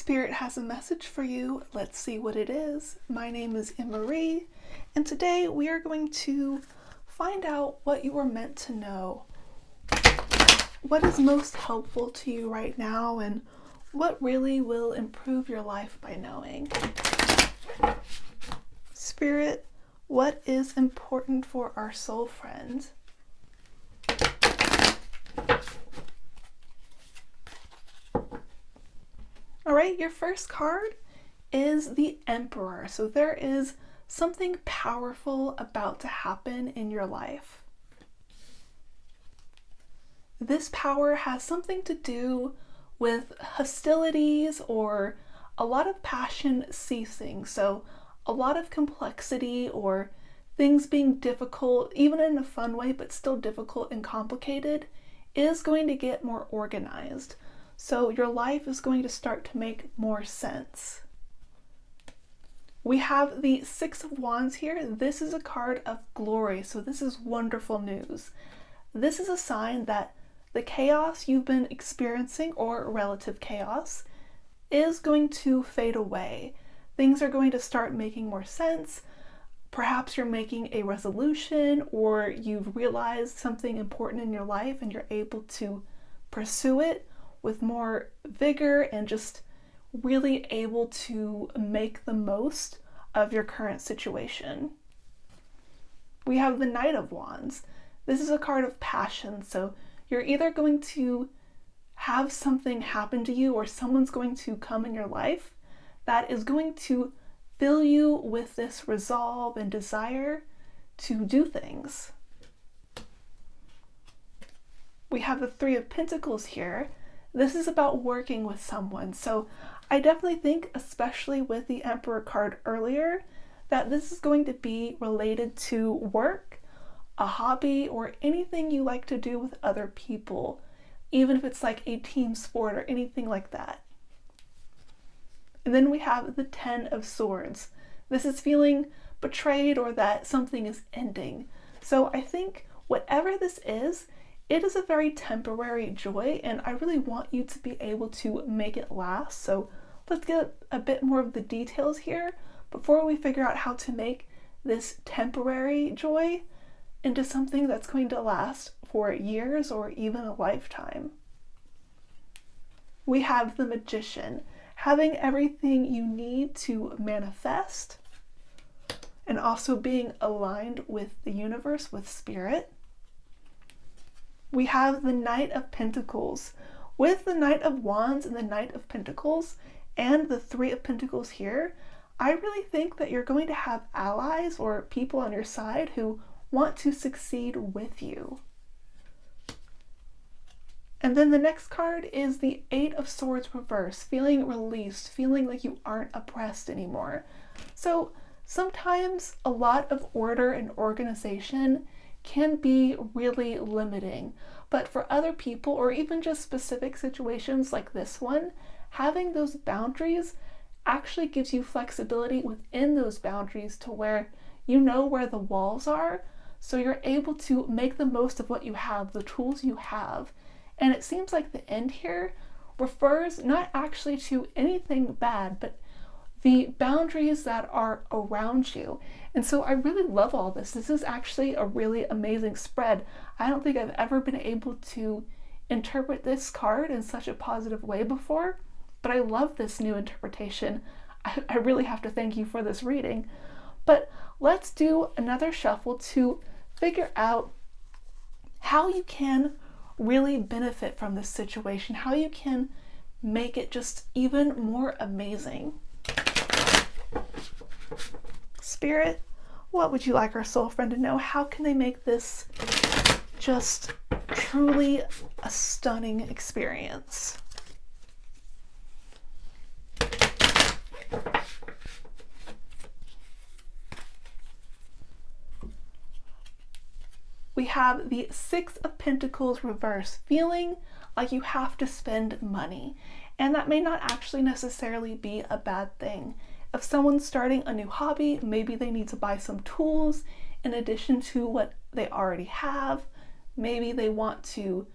Spirit has a message for you. Let's see what it is. My name is Anne-Marie, and today we are going to find out what you are meant to know. What is most helpful to you right now, and what really will improve your life by knowing. Spirit, what is important for our soul friend? All right, your first card is the Emperor. So there is something powerful about to happen in your life. This power has something to do with hostilities or a lot of passion ceasing. So a lot of complexity or things being difficult, even in a fun way, but still difficult and complicated, is going to get more organized. So your life is going to start to make more sense. We have the Six of Wands here. This is a card of glory, so this is wonderful news. This is a sign that the chaos you've been experiencing, or relative chaos, is going to fade away. Things are going to start making more sense. Perhaps you're making a resolution, or you've realized something important in your life and you're able to pursue it with more vigor and just really able to make the most of your current situation. We have the Knight of Wands. This is a card of passion, so you're either going to have something happen to you or someone's going to come in your life that is going to fill you with this resolve and desire to do things. We have the Three of Pentacles here. This is about working with someone. So I definitely think, especially with the Emperor card earlier, that this is going to be related to work, a hobby, or anything you like to do with other people, even if it's like a team sport or anything like that. And then we have the Ten of Swords. This is feeling betrayed or that something is ending. So I think whatever this is, it is a very temporary joy, and I really want you to be able to make it last. So let's get a bit more of the details here before we figure out how to make this temporary joy into something that's going to last for years or even a lifetime. We have the Magician, having everything you need to manifest and also being aligned with the universe, with spirit. We have the Knight of Pentacles. With the Knight of Wands and the Knight of Pentacles and the Three of Pentacles here, I really think that you're going to have allies or people on your side who want to succeed with you. And then the next card is the Eight of Swords reverse, feeling released, feeling like you aren't oppressed anymore. So sometimes a lot of order and organization can be really limiting, but for other people or even just specific situations like this one, having those boundaries actually gives you flexibility within those boundaries to where you know where the walls are, so you're able to make the most of what you have, the tools you have. And it seems like the end here refers not actually to anything bad, but the boundaries that are around you. And so I really love all this. This is actually a really amazing spread. I don't think I've ever been able to interpret this card in such a positive way before, but I love this new interpretation. I really have to thank you for this reading. But let's do another shuffle to figure out how you can really benefit from this situation, how you can make it just even more amazing. Spirit, what would you like our soul friend to know? How can they make this just truly a stunning experience? We have the Six of Pentacles reverse, feeling like you have to spend money. And that may not actually necessarily be a bad thing. If someone's starting a new hobby, maybe they need to buy some tools in addition to what they already have. Maybe they want to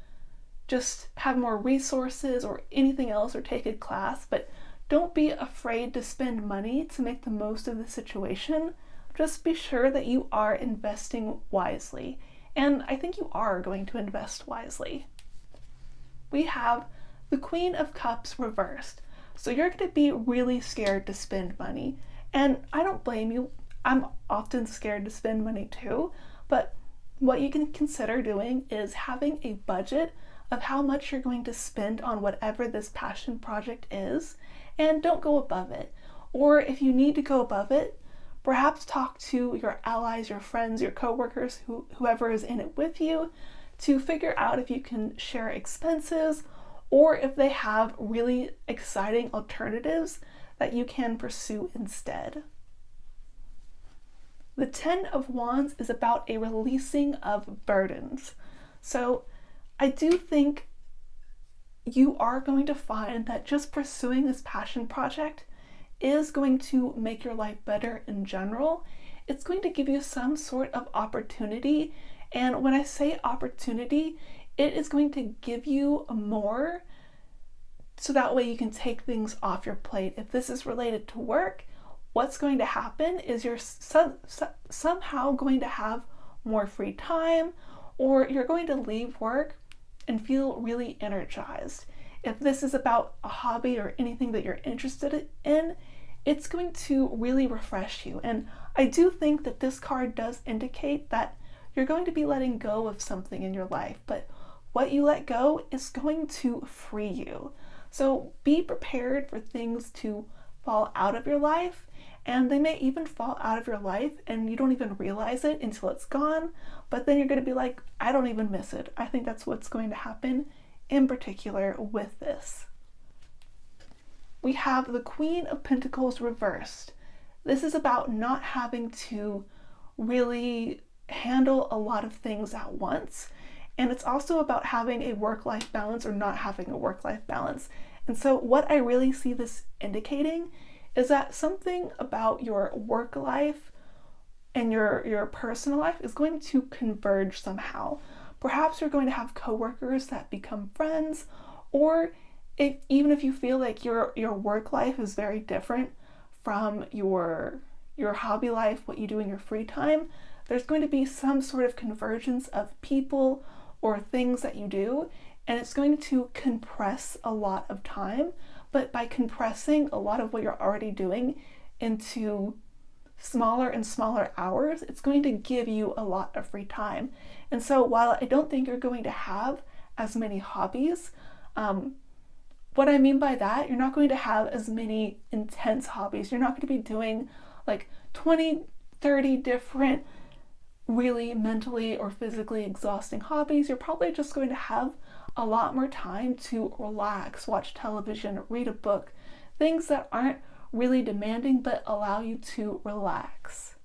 just have more resources or anything else or take a class, but don't be afraid to spend money to make the most of the situation. Just be sure that you are investing wisely. And I think you are going to invest wisely. We have the Queen of Cups reversed. So you're going to be really scared to spend money. And I don't blame you. I'm often scared to spend money too. But what you can consider doing is having a budget of how much you're going to spend on whatever this passion project is, and don't go above it. Or if you need to go above it, perhaps talk to your allies, your friends, your coworkers, whoever is in it with you, to figure out if you can share expenses or if they have really exciting alternatives that you can pursue instead. The Ten of Wands is about a releasing of burdens. So I do think you are going to find that just pursuing this passion project is going to make your life better in general. It's going to give you some sort of opportunity. And when I say opportunity, it is going to give you more so that way you can take things off your plate. If this is related to work, what's going to happen is you're somehow going to have more free time, or you're going to leave work and feel really energized. If this is about a hobby or anything that you're interested in, it's going to really refresh you. And I do think that this card does indicate that you're going to be letting go of something in your life, but what you let go is going to free you. So be prepared for things to fall out of your life, and they may even fall out of your life and you don't even realize it until it's gone, but then you're going to be like, I don't even miss it. I think that's what's going to happen in particular with this. We have the Queen of Pentacles reversed. This is about not having to really handle a lot of things at once, and it's also about having a work-life balance or not having a work-life balance. And so what I really see this indicating is that something about your work life and your personal life is going to converge somehow. Perhaps you're going to have coworkers that become friends, or even if you feel like your work life is very different from your hobby life, what you do in your free time, there's going to be some sort of convergence of people or things that you do, and it's going to compress a lot of time. But by compressing a lot of what you're already doing into smaller and smaller hours, it's going to give you a lot of free time. And so while I don't think you're going to have as many hobbies, what I mean by that, you're not going to have as many intense hobbies. You're not going to be doing like 20, 30 different really mentally or physically exhausting hobbies. You're probably just going to have a lot more time to relax, watch television, read a book, things that aren't really demanding but allow you to relax.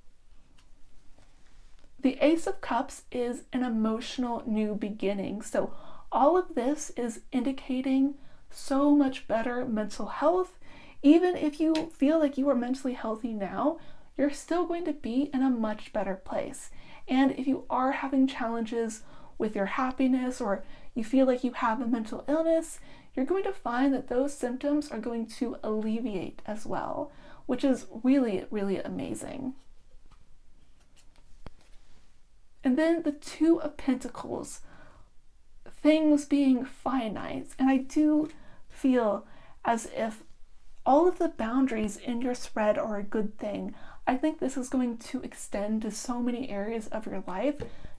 The Ace of Cups is an emotional new beginning. So all of this is indicating so much better mental health. Even if you feel like you are mentally healthy now, you're still going to be in a much better place. And if you are having challenges with your happiness, or you feel like you have a mental illness, you're going to find that those symptoms are going to alleviate as well, which is really, really amazing. And then the Two of Pentacles, things being finite. And I do feel as if all of the boundaries in your spread are a good thing. I think this is going to extend to so many areas of your life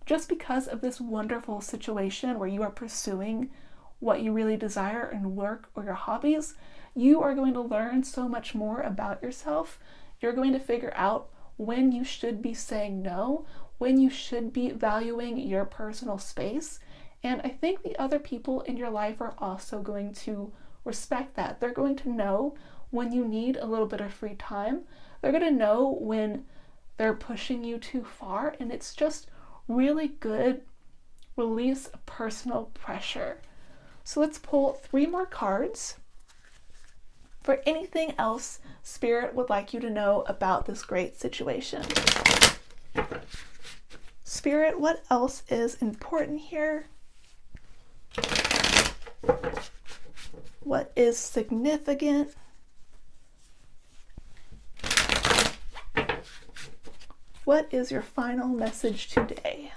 just because of this wonderful situation where you are pursuing what you really desire in work or your hobbies. You are going to learn so much more about yourself. You're going to figure out when you should be saying no, when you should be valuing your personal space. And I think the other people in your life are also going to respect that. They're going to know when you need a little bit of free time. They're going to know when they're pushing you too far, and it's just really good release of personal pressure. So let's pull 3 more cards for anything else Spirit would like you to know about this great situation. Spirit, what else is important here? What is significant? what is your final message today?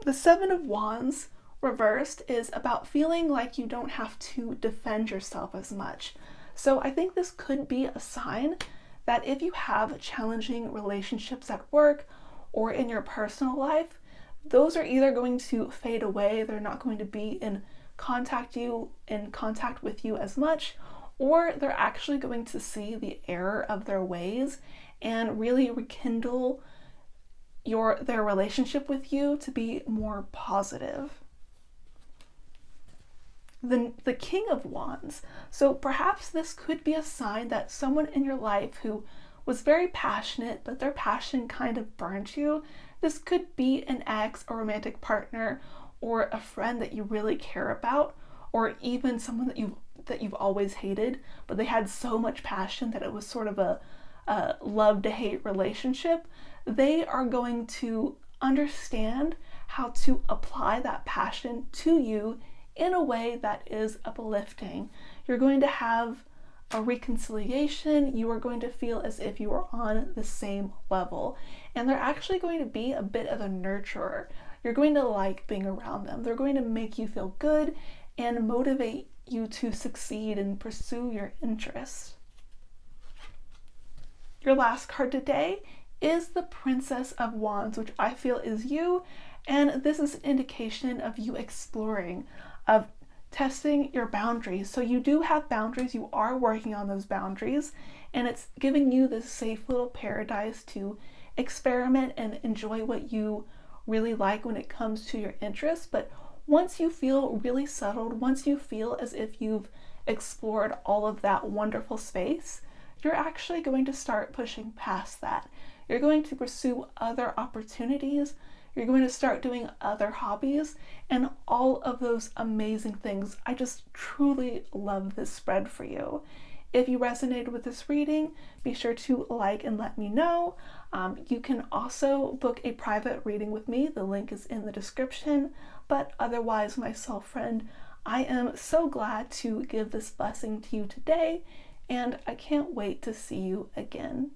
The Seven of Wands reversed is about feeling like you don't have to defend yourself as much. So I think this could be a sign that if you have challenging relationships at work or in your personal life, those are either going to fade away, they're not going to be in contact with you as much, or they're actually going to see the error of their ways and really rekindle their relationship with you to be more positive. The King of Wands. So perhaps this could be a sign that someone in your life who was very passionate, but their passion kind of burned you. This could be an ex, a romantic partner, or a friend that you really care about, or even someone that you've always hated, but they had so much passion that it was sort of a love to hate relationship. They are going to understand how to apply that passion to you in a way that is uplifting. You're going to have a reconciliation. You are going to feel as if you are on the same level, and they're actually going to be a bit of a nurturer. You're going to like being around them. They're going to make you feel good and motivate you to succeed and pursue your interests. Your last card today is the Princess of Wands, which I feel is you, and this is an indication of you exploring, of testing your boundaries. So you do have boundaries, you are working on those boundaries, and it's giving you this safe little paradise to experiment and enjoy what you really like when it comes to your interests. But once you feel really settled, once you feel as if you've explored all of that wonderful space, you're actually going to start pushing past that. You're going to pursue other opportunities. You're going to start doing other hobbies and all of those amazing things. I just truly love this spread for you. If you resonated with this reading, be sure to like and let me know. You can also book a private reading with me. The link is in the description. But otherwise, my soul friend, I am so glad to give this blessing to you today, and I can't wait to see you again.